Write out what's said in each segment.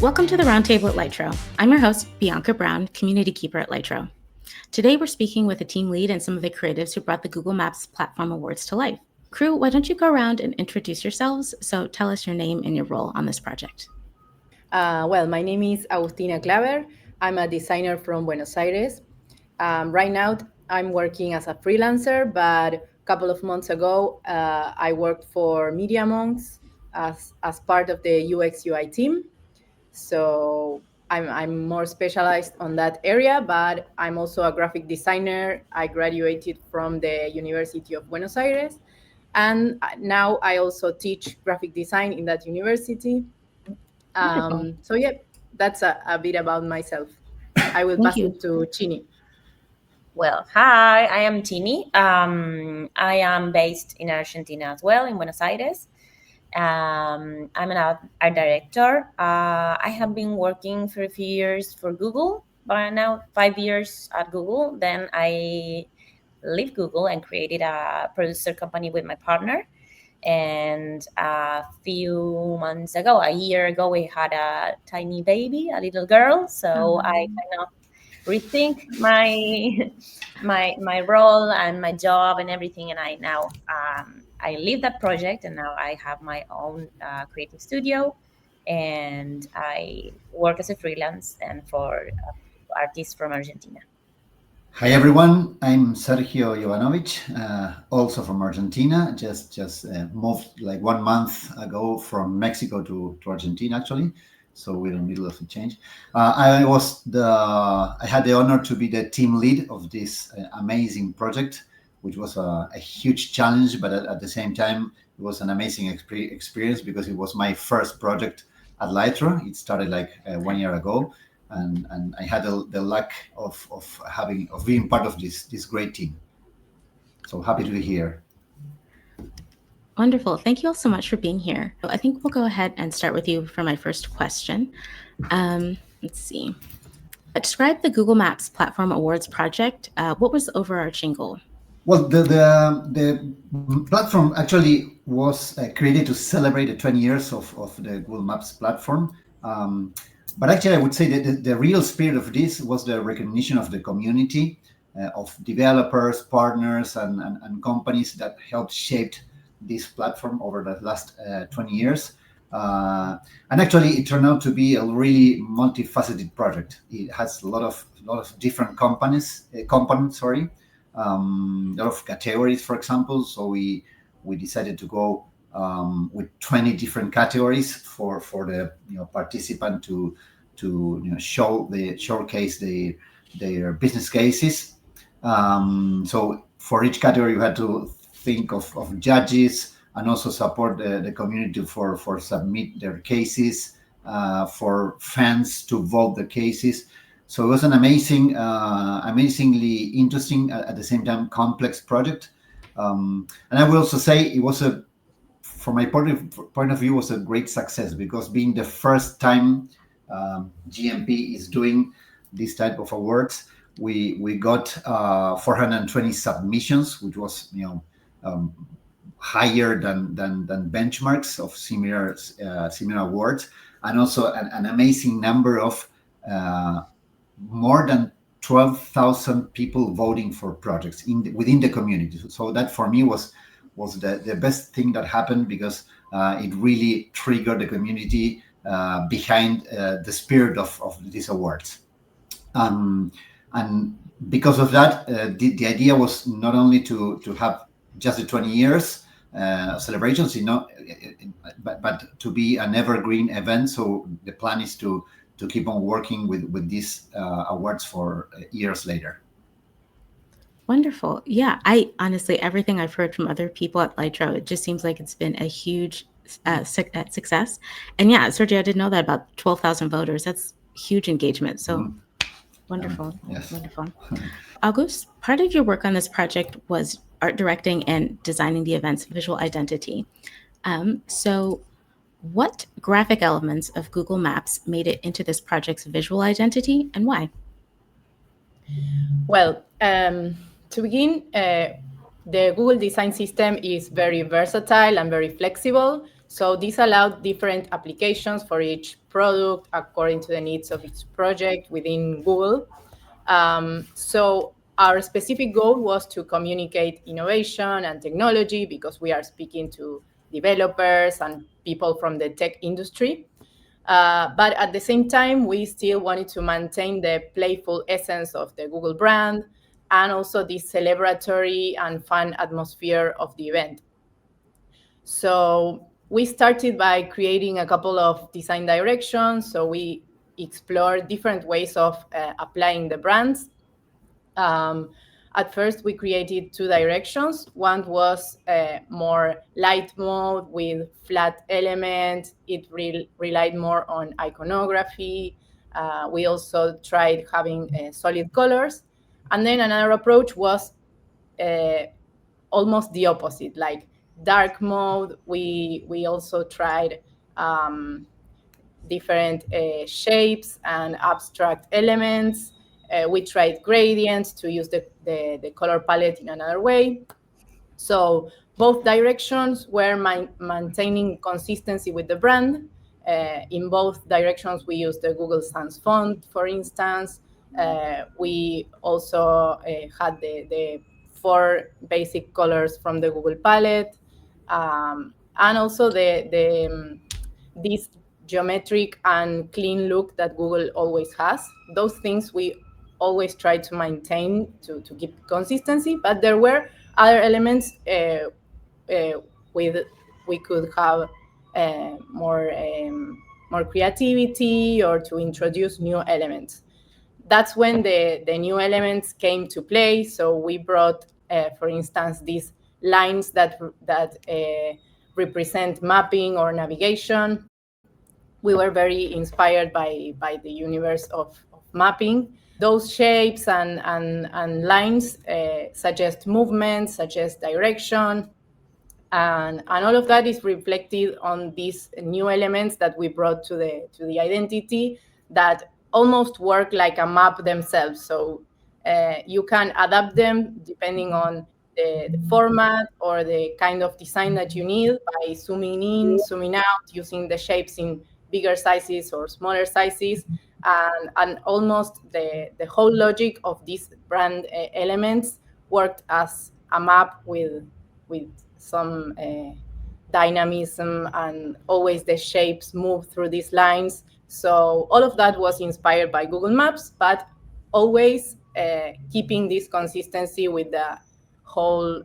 Welcome to the Roundtable at Laetro. I'm your host, Bianca Brown, Community Keeper at Laetro. Today, we're speaking with a team lead and some of the creatives who brought the Google Maps Platform Awards to life. Crew, why don't you go around and introduce yourselves? So tell us your name and your role on this project. Well, my name is Agustina Claver. I'm a designer from Buenos Aires. Right now, I'm working as a freelancer, but a couple of months ago, I worked for Media Monks as part of the UX UI team. So I'm more specialized on that area, but I'm also a graphic designer. I graduated from the University of Buenos Aires, and now I also teach graphic design in that university. So yeah, that's a bit about myself. I will Thank pass you. it to Chini. Well, hi, I am Chini. I am based in Argentina as well, in Buenos Aires. I'm an art director. I have been working for a few years for Google, but now 5 years at Google. Then I left Google and created a producer company with my partner. And a few months ago, a year ago, we had a tiny baby, a little girl. So I kind of rethink my role and my job and everything, and I now I leave that project, and now I have my own creative studio, and I work as a freelance and for artists from Argentina. Hi everyone, I'm Sergio Iovanovich, also from Argentina. Just moved like 1 month ago from Mexico to Argentina actually. So we're in the middle of a change. I had the honor to be the team lead of this amazing project, which was a huge challenge, but at the same time, it was an amazing experience because it was my first project at Laetro. It started like 1 year ago, and I had the luck of being part of this great team. So happy to be here. Wonderful. Thank you all so much for being here. I think we'll go ahead and start with you for my first question. Let's see. Describe the Google Maps Platform Awards project. What was the overarching goal? Well, the platform actually was created to celebrate the 20 years of the Google Maps platform. But actually, I would say that the real spirit of this was the recognition of the community of developers, partners, and companies that helped shape this platform over the last 20 years. And actually, it turned out to be a really multifaceted project. It has a lot of different components. A lot of categories, for example. So we decided to go with 20 different categories for the participant to showcase their business cases. So for each category, you had to think of judges and also support the community for submit their cases, for fans to vote the cases. So it was an amazingly interesting, at the same time, complex project. And I will also say it was from my point of view, was a great success because being the first time GMP is doing this type of awards, we got 420 submissions, which was higher than benchmarks of similar awards, and also an amazing number of more than 12,000 people voting for projects within the community. So that for me was the best thing that happened because it really triggered the community behind the spirit of these awards. And because of that, the idea was not only to have just the 20 years celebrations, but to be an evergreen event. So the plan is to keep on working with these awards for years later. Wonderful. Yeah, I honestly, everything I've heard from other people at Laetro, it just seems like it's been a huge success. And yeah, Sergio, I didn't know that about 12,000 voters. That's huge engagement. So wonderful. Yes. Wonderful. Agus, part of your work on this project was art directing and designing the event's visual identity. So what graphic elements of Google Maps made it into this project's visual identity and why? Well, to begin, the Google design system is very versatile and very flexible. So this allowed different applications for each product according to the needs of each project within Google. So our specific goal was to communicate innovation and technology, because we are speaking to developers and people from the tech industry. But at the same time, we still wanted to maintain the playful essence of the Google brand, and also this celebratory and fun atmosphere of the event. So we started by creating a couple of design directions. So we explored different ways of applying the brands. At first, we created two directions. One was more light mode with flat elements. It relied more on iconography. We also tried having solid colors. And then another approach was almost the opposite, like dark mode. We also tried different shapes and abstract elements. We tried gradients to use the color palette in another way. So both directions were maintaining consistency with the brand. In both directions, we used the Google Sans font, for instance. We also had the 4 basic colors from the Google palette, and also this geometric and clean look that Google always has. Those things we always try to maintain to keep consistency, but there were other elements with we could have more creativity, or to introduce new elements. That's when the new elements came to play. So we brought, for instance, these lines that represent mapping or navigation. We were very inspired by the universe of mapping. Those shapes and lines suggest movement, suggest direction, and all of that is reflected on these new elements that we brought to the identity, that almost work like a map themselves. So you can adapt them depending on the format or the kind of design that you need, by zooming in, zooming out, using the shapes in bigger sizes or smaller sizes, and almost the whole logic of these brand elements worked as a map with some dynamism, and always the shapes move through these lines. So all of that was inspired by Google Maps, but always keeping this consistency with the whole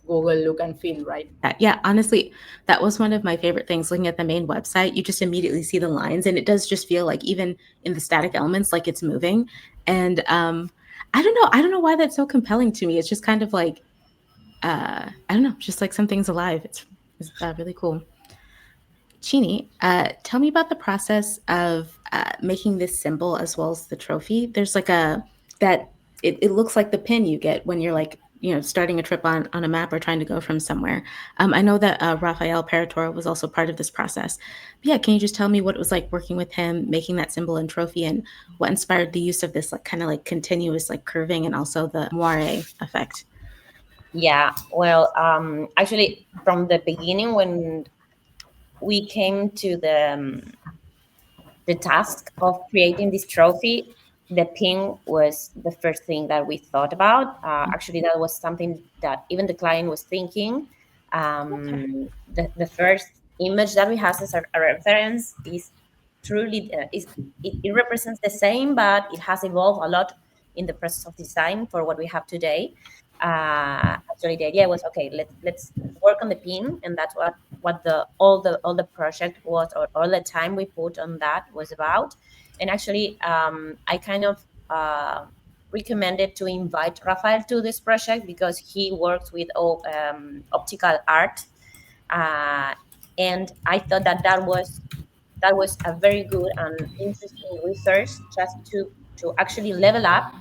Google look and feel, right? Yeah, honestly, that was one of my favorite things. Looking at the main website, you just immediately see the lines, and it does just feel like, even in the static elements, like it's moving. And I don't know why that's so compelling to me. It's just kind of like, I don't know, just like something's alive. It's really cool. Chini, tell me about the process of making this symbol as well as the trophy. There's like it looks like the pin you get when you're like, starting a trip on a map or trying to go from somewhere. I know that Rafael Parratoro was also part of this process. But yeah, can you just tell me what it was like working with him, making that symbol and trophy, and what inspired the use of this like kind of like continuous like curving, and also the moire effect? Yeah, well, actually, from the beginning, when we came to the task of creating this trophy, the pin was the first thing that we thought about. Actually, that was something that even the client was thinking. The first image that we have as a reference is truly it represents the same, but it has evolved a lot in the process of design for what we have today. Actually, the idea was, okay, let's work on the pin, and that's what all the project was, or all the time we put on that was about. And actually, I kind of recommended to invite Rafael to this project, because he works with optical art, and I thought that was a very good and interesting research, just to actually level up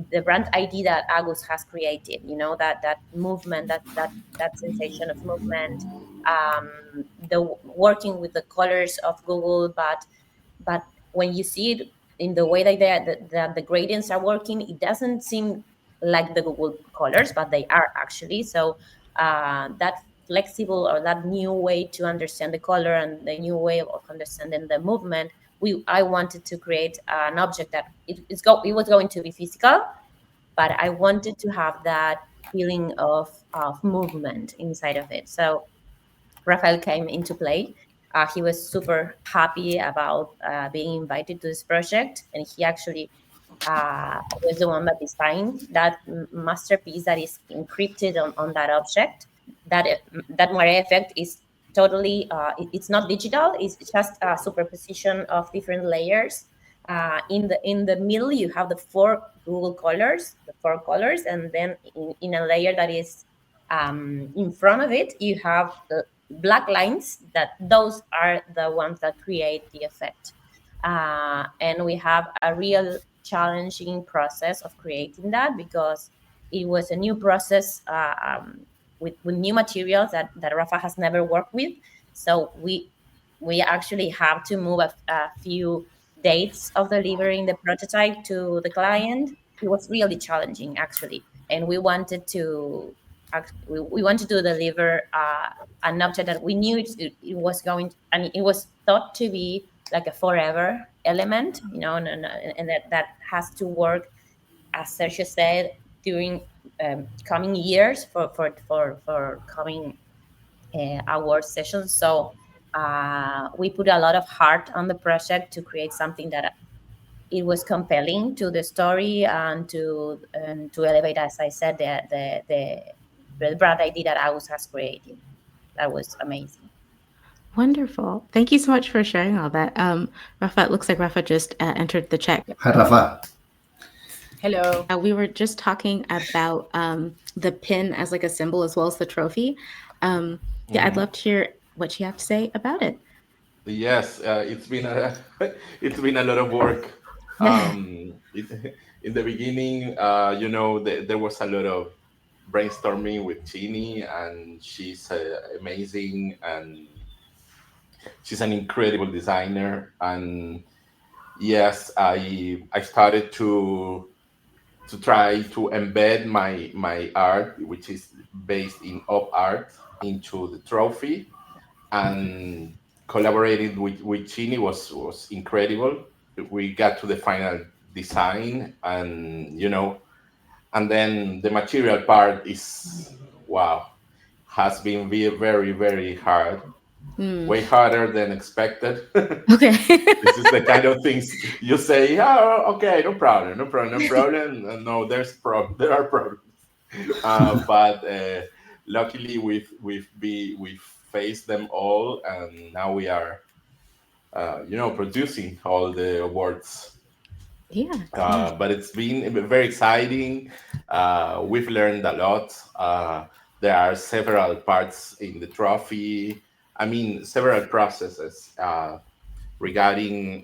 the brand ID that Agus has created. That movement, that sensation of movement, the working with the colors of Google, but when you see it in the way that the gradients are working, it doesn't seem like the Google colors, but they are actually. So that flexible or that new way to understand the color and the new way of understanding the movement, I wanted to create an object that it was going to be physical, but I wanted to have that feeling of movement inside of it. So Rafael came into play. He was super happy about being invited to this project, and he actually was the one that designed that masterpiece that is encrypted on that object. That Moire effect is totally, it's not digital, it's just a superposition of different layers. In the middle, you have the four Google colors, and then in a layer that is in front of it, you have the black lines, that those are the ones that create the effect. And we have a real challenging process of creating that, because it was a new process with new materials that Rafa has never worked with. So we actually have to move a few dates of delivering the prototype to the client. It was really challenging, actually, and we wanted to deliver an object that we knew it was going, and it was thought to be like a forever element, and that has to work, as Sergio said, during coming years for coming award sessions. So we put a lot of heart on the project to create something that it was compelling to the story and to elevate, as I said, the brand idea that Agus has created. That was amazing. Wonderful. Thank you so much for sharing all that. Rafa, it looks like Rafa just entered the chat. Hi, Rafa. Hello. We were just talking about the pin as like a symbol as well as the trophy. I'd love to hear what you have to say about it. Yes, it's been a a lot of work. In the beginning, there was a lot of brainstorming with Chini, and she's amazing, and she's an incredible designer. And yes, I started to try to embed my art, which is based in op art, into the trophy, and collaborated with Chini was incredible. We got to the final design, and and then the material part is has been very, very hard. Way harder than expected. Okay. This is the kind of things you say, oh, okay, no problem. No, there are problems. But luckily we've faced them all, and now we are producing all the awards. But it's been very exciting. We've learned a lot. There are several parts in the trophy. I mean, several processes regarding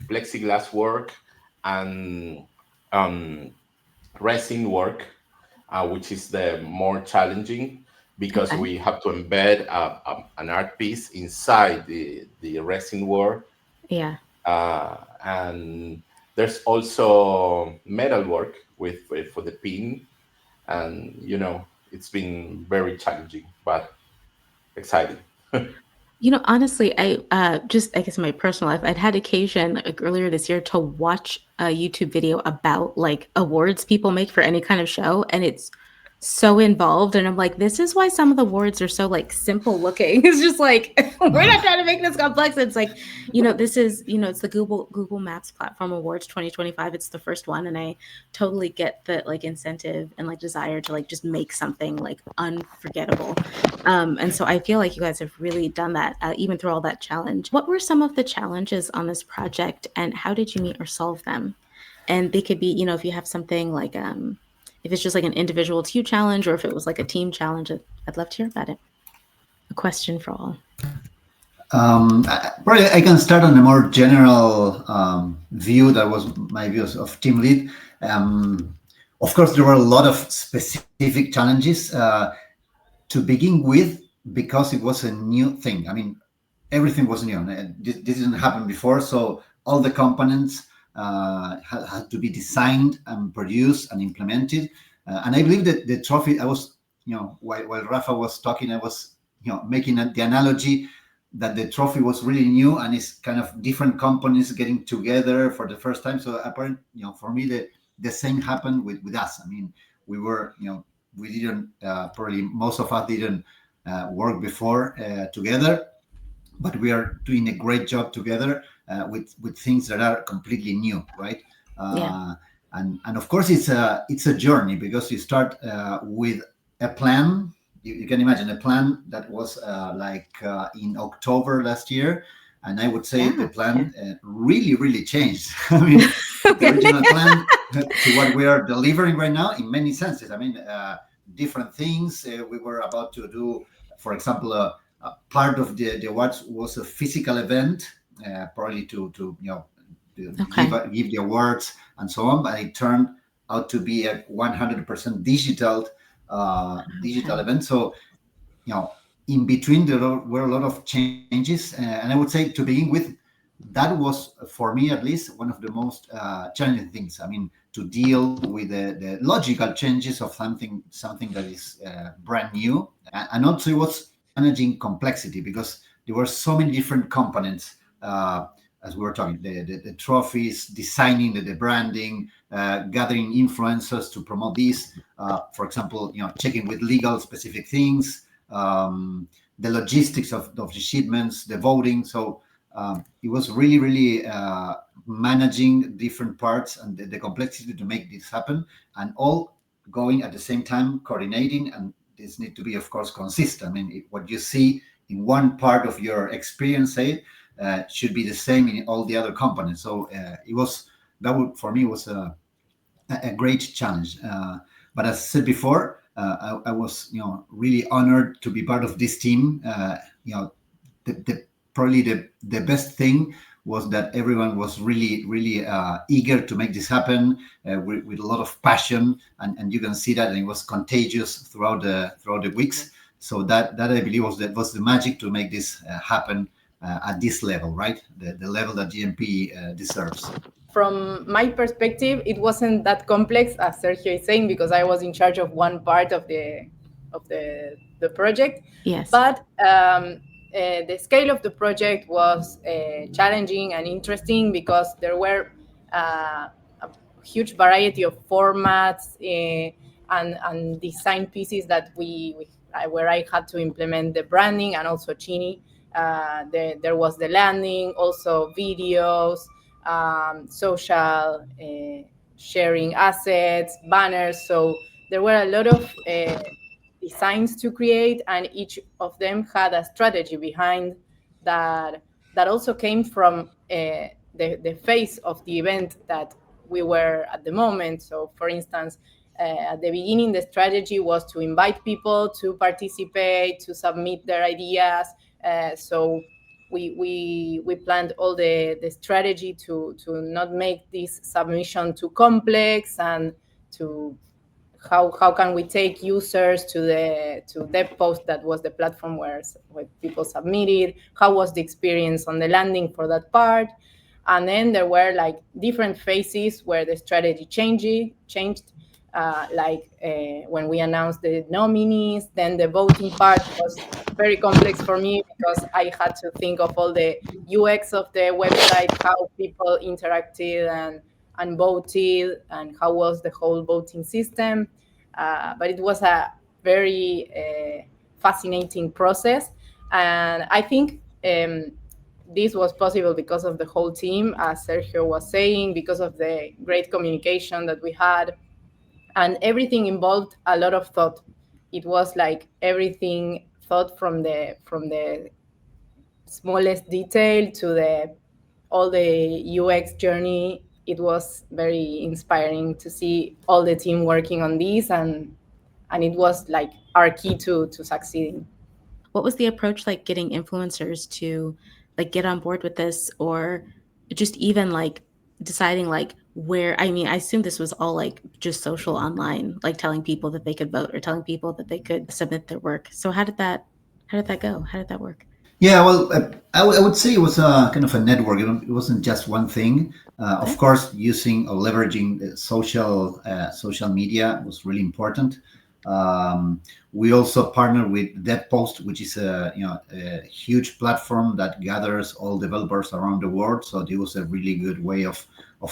plexiglass work and resin work, which is the more challenging, because we have to embed an art piece inside the resin work. Yeah. And there's also metal work for the pin, and it's been very challenging but exciting. Honestly, I guess in my personal life, I'd had occasion earlier this year to watch a YouTube video about like awards people make for any kind of show, and it's so involved, and I'm like, this is why some of the awards are so like simple looking. It's just like, we're not trying to make this complex. It's like, this is, it's the Google Maps Platform Awards 2025. It's the first one, and I totally get the like incentive and like desire to like just make something like unforgettable. And so I feel like you guys have really done that, even through all that challenge. What were some of the challenges on this project, and how did you meet or solve them? And they could be, if you have something like if it's just like an individual to you challenge, or if it was like a team challenge, I'd love to hear about it. A question for all. Probably I can start on a more general view. That was my views of team lead. Of course, there were a lot of specific challenges to begin with, because it was a new thing. I mean, everything was new. This didn't happen before, so all the components had to be designed and produced and implemented. And I believe that the trophy, I was while Rafa was talking, I was making the analogy that the trophy was really new and it's kind of different companies getting together for the first time. So apparently, for me, the same happened with us. I mean, we were, we didn't, probably most of us didn't work before together, but we are doing a great job together with things that are completely new, right? And of course, it's a journey, because you start with a plan. You can imagine a plan that was in October last year, and I would say the plan really changed. I mean, the original plan to what we are delivering right now in many senses. I mean, different things. We were about to do, for example, part of the awards was a physical event, probably to give the awards and so on, but it turned out to be a 100% digital event. So, in between there were a lot of changes, and I would say, to begin with, that was, for me at least, one of the most challenging things. I mean, to deal with the logical changes of something that is brand new, and also it was managing complexity, because there were so many different components. As we were talking, the trophies, designing the branding, gathering influencers to promote these. For example, checking with legal specific things, the logistics of the shipments, the voting. So it was really managing different parts and the complexity to make this happen, and all going at the same time, coordinating. And this need to be, of course, consistent. I mean, what you see in one part of your experience, should be the same in all the other components. So for me was a great challenge. But as I said before, I was really honored to be part of this team. Probably the best thing was that everyone was really eager to make this happen, with a lot of passion, and you can see that, and it was contagious throughout the weeks. So that I believe was the magic to make this happen at this level, right? The level that GMP deserves. From my perspective, it wasn't that complex as Sergio is saying, because I was in charge of one part of the project. Yes. But the scale of the project was challenging and interesting, because there were a huge variety of formats and design pieces that where I had to implement the branding, and also Chini. There was the landing, also videos, social sharing assets, banners. So there were a lot of designs to create, and each of them had a strategy behind that also came from the phase of the event that we were at the moment. So, for instance, at the beginning, the strategy was to invite people to participate, to submit their ideas. So we planned all the strategy to not make this submission too complex, and to how can we take users to DevPost, that was the platform where people submitted. How was the experience on the landing for that part? And then there were different phases where the strategy changed. When we announced the nominees, then the voting part was very complex for me, because I had to think of all the UX of the website, how people interacted and voted, and how was the whole voting system. But it was a very fascinating process, and I think this was possible because of the whole team, as Sergio was saying, because of the great communication that we had. And everything involved a lot of thought. It was everything thought from the smallest detail to all the UX journey. It was very inspiring to see all the team working on this, and it was our key to succeeding. What was the approach getting influencers to get on board with this, or just even deciding where? I mean, I assume this was all just social online, telling people that they could vote or telling people that they could submit their work. So how did that go? How did that work? Yeah, well, I would say it was a kind of a network. It wasn't just one thing. Of course, using or leveraging social media was really important. We also partner with DevPost, which is a huge platform that gathers all developers around the world. So it was a really good way of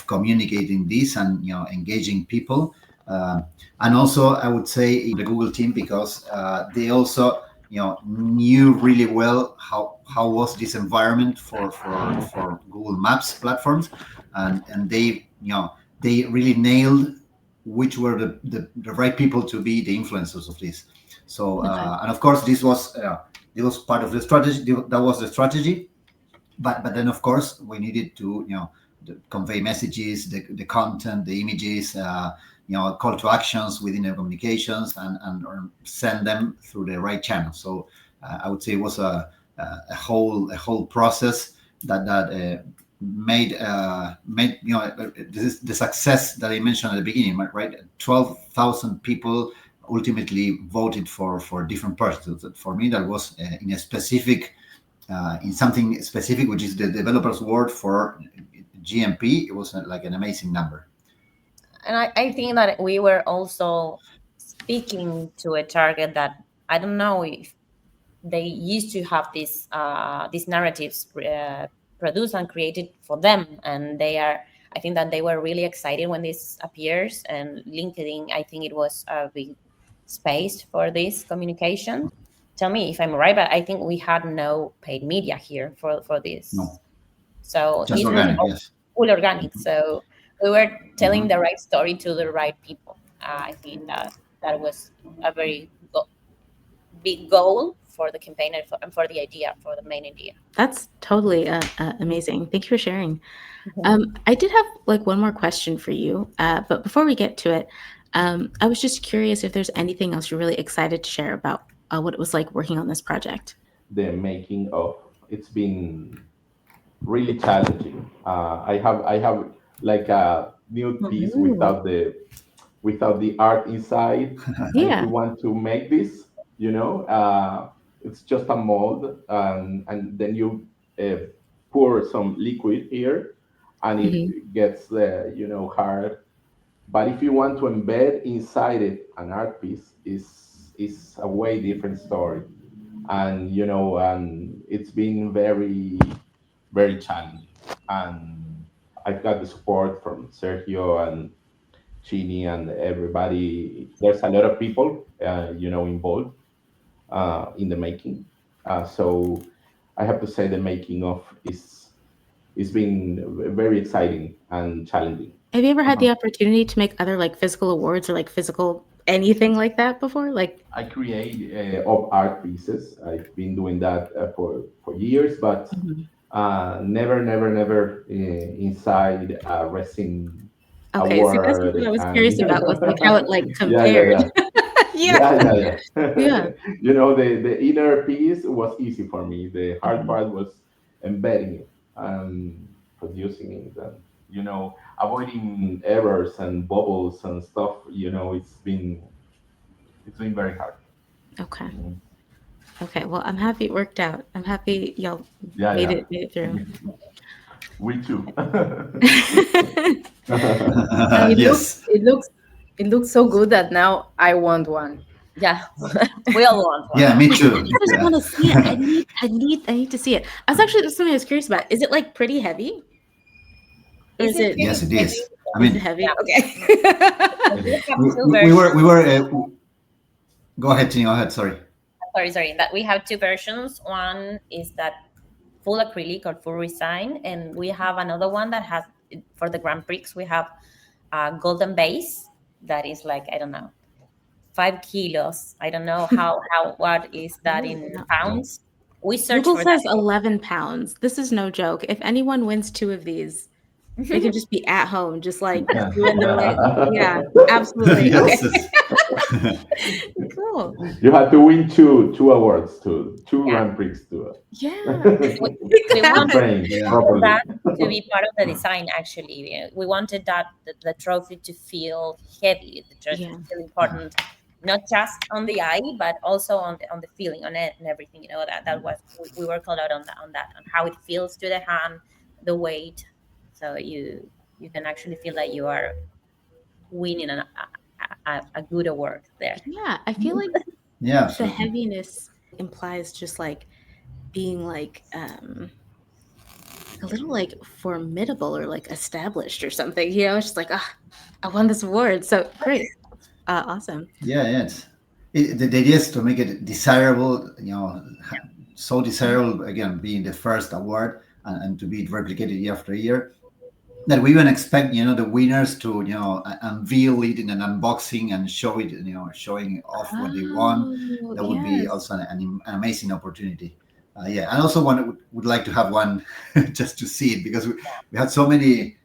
communicating this and engaging people. And also, I would say the Google team, because they also knew really well how was this environment for Google Maps platforms, and they really nailed which were the right people to be the influencers of this. So and of course this was part of the strategy. That was the strategy, but then of course we needed to convey messages, the content, the images, call to actions within the communications, and or send them through the right channel. So I would say it was a whole process that made this is the success that I mentioned at the beginning, right? 12,000 people ultimately voted for different persons. For me, that was in a specific in something specific, which is the developers word for GMP. It was like an amazing number. And I think that we were also speaking to a target that I don't know if they used to have these narratives produced and created for them, and I think that they were really excited when this appears. And LinkedIn, I think it was a big space for this communication. Tell me if I'm right, but I think we had no paid media here for this. No, So just it organic. was Yes. full organic. So we were telling the right story to the right people. I think that was a very big goal for the campaign and for the idea, for the main idea. That's totally amazing. Thank you for sharing. I did have like one more question for you, but before we get to it, I was just curious if there's anything else you're really excited to share about what it was like working on this project. The making of it's been really challenging. I have like a nude piece without the art inside. And if Yeah. you want to make this, it's just a mold, and then you uh, pour some liquid here, and Mhm. it gets hard. But if you want to embed inside it an art piece, is a way different story. And and it's been very very challenging. And I've got the support from Sergio and Chini and everybody. There's a lot of people, involved in the making. So I have to say the making of is been very exciting and challenging. Have you ever had the opportunity to make other like physical awards or like physical anything like that before? Like, I create of art pieces. I've been doing that for years, but Mhm. never inside a resin Okay, see, that's award. what I was And curious about was like how it like yeah, yeah, compared. yeah. Yeah. Yeah. Yeah. The inner piece was easy for me. The hard Mhm. part was embedding it and producing it, and avoiding errors and bubbles and stuff. It's been very hard. Okay. Mhm. Okay. Well, I'm happy it worked out. I'm happy y'all Yeah, made yeah. it through. We too. And Yes. it looks so good that now I want one. Yeah, we all want one. Yeah, me I too. just Yeah. want to see it. I need to see it. I was actually that's something I was curious about. Is it like pretty heavy, or Is is it it pretty Yes, it heavy? is. I is it mean, heavy? Yeah, Okay. we have we, two we, we versions. were go ahead, Tini, go ahead. Sorry. Sorry, that we have two versions. One is that full acrylic or full resin, and we have another one that has for the Grand Prix. We have a golden base that is like I don't know 5 kilos. I don't know what is that in No. pounds. We search Google for that. says 11 pounds. This is no joke. If anyone wins two of these, they can just be at home, just like doing the right. Yeah, absolutely. Okay, Yes. Yes. cool. You had to win two awards, two Yeah, Grand Prix to Yeah, we, we could we have wanted it. train Yeah. properly. that to be part of the design. Actually, we wanted that the trophy to feel heavy. The trophy Yeah. to feel important, not just on the eye, but also on the feeling, on it and everything. That was we worked a lot on how it feels to the hand, the weight, so you can actually feel that you are winning a good award there. Yeah, I feel like Yeah, the absolutely. heaviness implies just like being like a little like formidable or like established or something. It's just like, ah, I won this award. So great. Awesome. Yeah, the idea is to make it desirable, so desirable, again, being the first award, and to be replicated year after year, that we even expect, the winners to, unveil it in an unboxing and show it, showing off what they won. Oh, That would be yes. also an amazing opportunity. Yeah, and also would like to have one just to see it, because we had so many,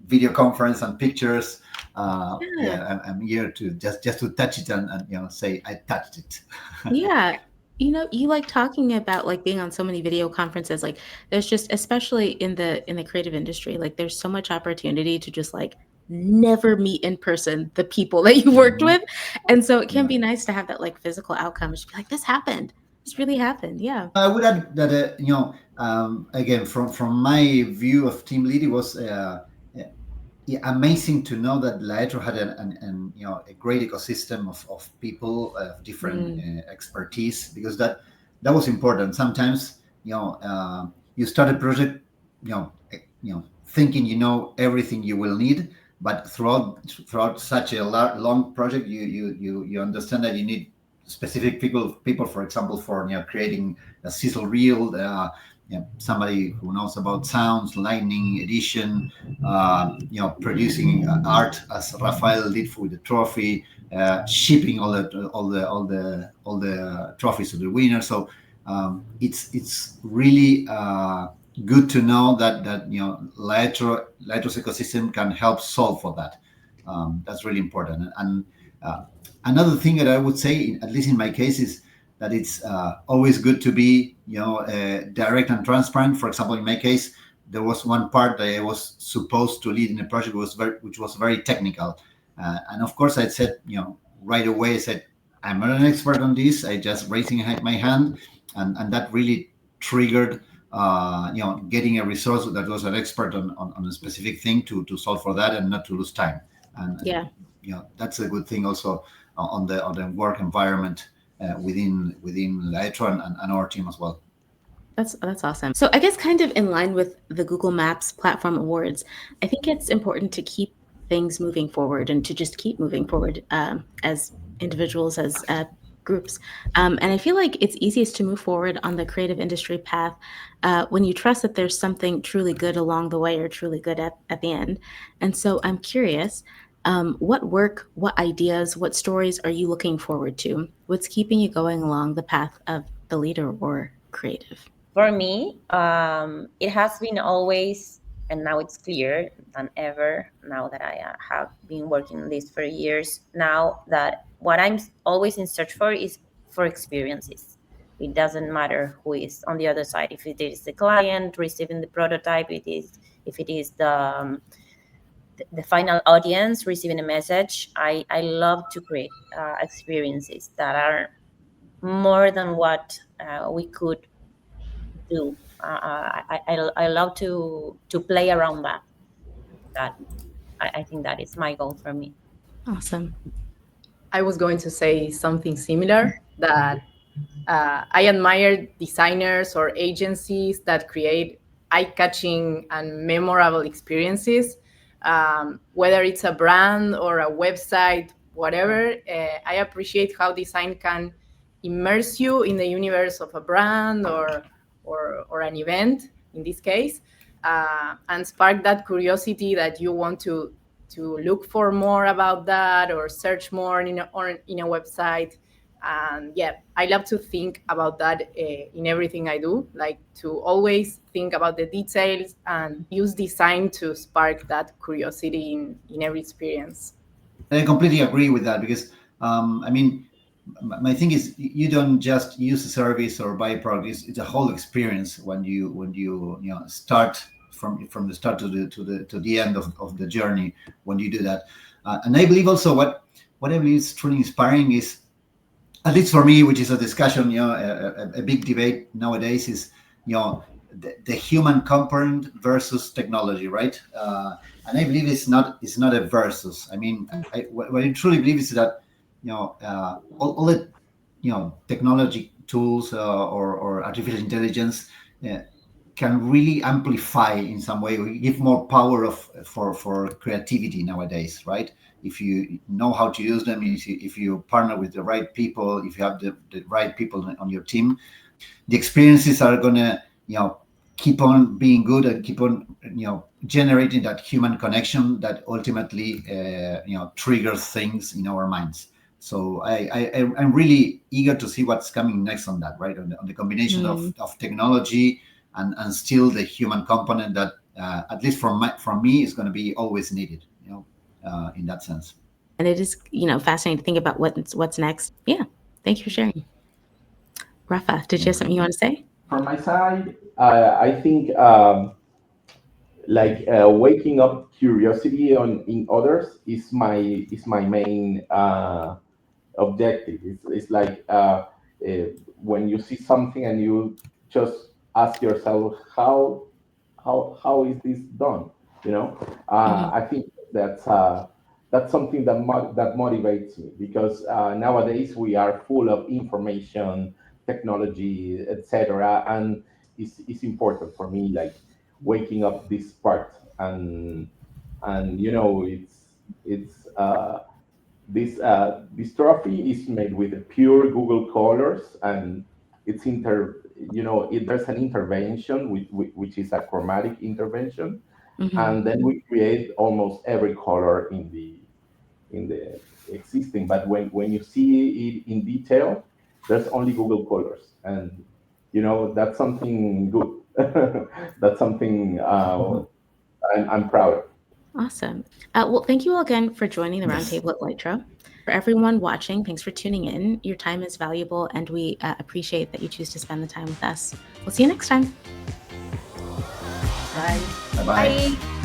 video conference and pictures. Yeah. Yeah, I'm here to just to touch it and say I touched it. Yeah. You like talking about like being on so many video conferences. Like there's just, especially in the creative industry, like there's so much opportunity to just like never meet in person the people that you worked Mhm. with. And so it can Yeah. be nice to have that like physical outcome. Just be like, this happened. This really happened. Yeah. I would add that again, from my view of team lead, it was yeah, amazing to know that Laetro had a great ecosystem of people of different Mm, expertise, because that was important. Sometimes you start a project, thinking everything you will need, but throughout such a long project, you understand that you need specific people, for example, for creating a sizzle reel, somebody who knows about sounds, lighting, edition, producing art, as Rafael did with the trophy, shipping all the trophies to the winner. So it's really good to know that Laetro's ecosystem can help solve for that. That's really important. And another thing that I would say, at least in my case, is that it's always good to be direct and transparent. For example, in my case, there was one part that I was supposed to lead in a project which was very technical, and of course I said, right away, I said, I'm not an expert on this. I just raising my hand, and that really triggered getting a resource that was an expert on a specific thing to solve for that and not to lose time. And yeah. that's a good thing also on the work environment within Laetro and our team as well. That's awesome. So I guess kind of in line with the Google Maps Platform Awards, I think it's important to keep things moving forward and to just keep moving forward as individuals, as groups. And I feel like it's easiest to move forward on the creative industry path when you trust that there's something truly good along the way or truly good at the end. And so I'm curious, what work, what ideas, what stories are you looking forward to? What's keeping you going along the path of the leader or creative? For me, it has been always, and now it's clearer than ever, now that I have been working on this for years now, that what I'm always in search for is for experiences. It doesn't matter who is on the other side. If it is the client receiving the prototype, if it is the final audience receiving a message. I love to create experiences that are more than what we could do. I love to play around that. That I think that is my goal for me. Awesome. I was going to say something similar, that I admire designers or agencies that create eye-catching and memorable experiences, whether it's a brand or a website, whatever. I appreciate how design can immerse you in the universe of a brand or an event, in this case, and spark that curiosity that you want to look for more about that or search more in a website. And yeah, I love to think about that in everything I do, like to always think about the details and use design to spark that curiosity in every experience. I completely agree with that, because I mean, my thing is, you don't just use a service or buy a product. It's a whole experience when you start from the start to the end of the journey, when you do that. And I believe also what I believe is truly inspiring is, at least for me, which is a discussion, a big debate nowadays, is the human component versus technology, right? I believe it's not a versus. I mean, what I truly believe is that all the technology tools or artificial intelligence can really amplify in some way, or give more power for creativity nowadays, right? If you know how to use them, if you partner with the right people, if you have the right people on your team, the experiences are gonna keep on being good and keep on generating that human connection that ultimately triggers things in our minds. So I'm really eager to see what's coming next on that, right? On the combination of technology and still the human component that at least from me is going to be always needed, in that sense. And it is fascinating to think about what's next. Yeah, thank you for sharing. Rafa, did you have something you want to say? From my side, I think waking up curiosity in others is my main objective. It's like when you see something and you just ask yourself how is this done? I think that's something that motivates me, because nowadays we are full of information, technology, etc., and it's important for me, like waking up this part. And it's this trophy is made with pure Google colors, and it's there's an intervention which is a chromatic intervention, and then we create almost every color in the existing. But when you see it in detail, there's only Google colors, and that's something good. That's something I'm proud of. Awesome. Well, thank you all again for joining the roundtable at Laetro. For everyone watching, thanks for tuning in. Your time is valuable, and we appreciate that you choose to spend the time with us. We'll see you next time. Bye. Bye-bye. Bye.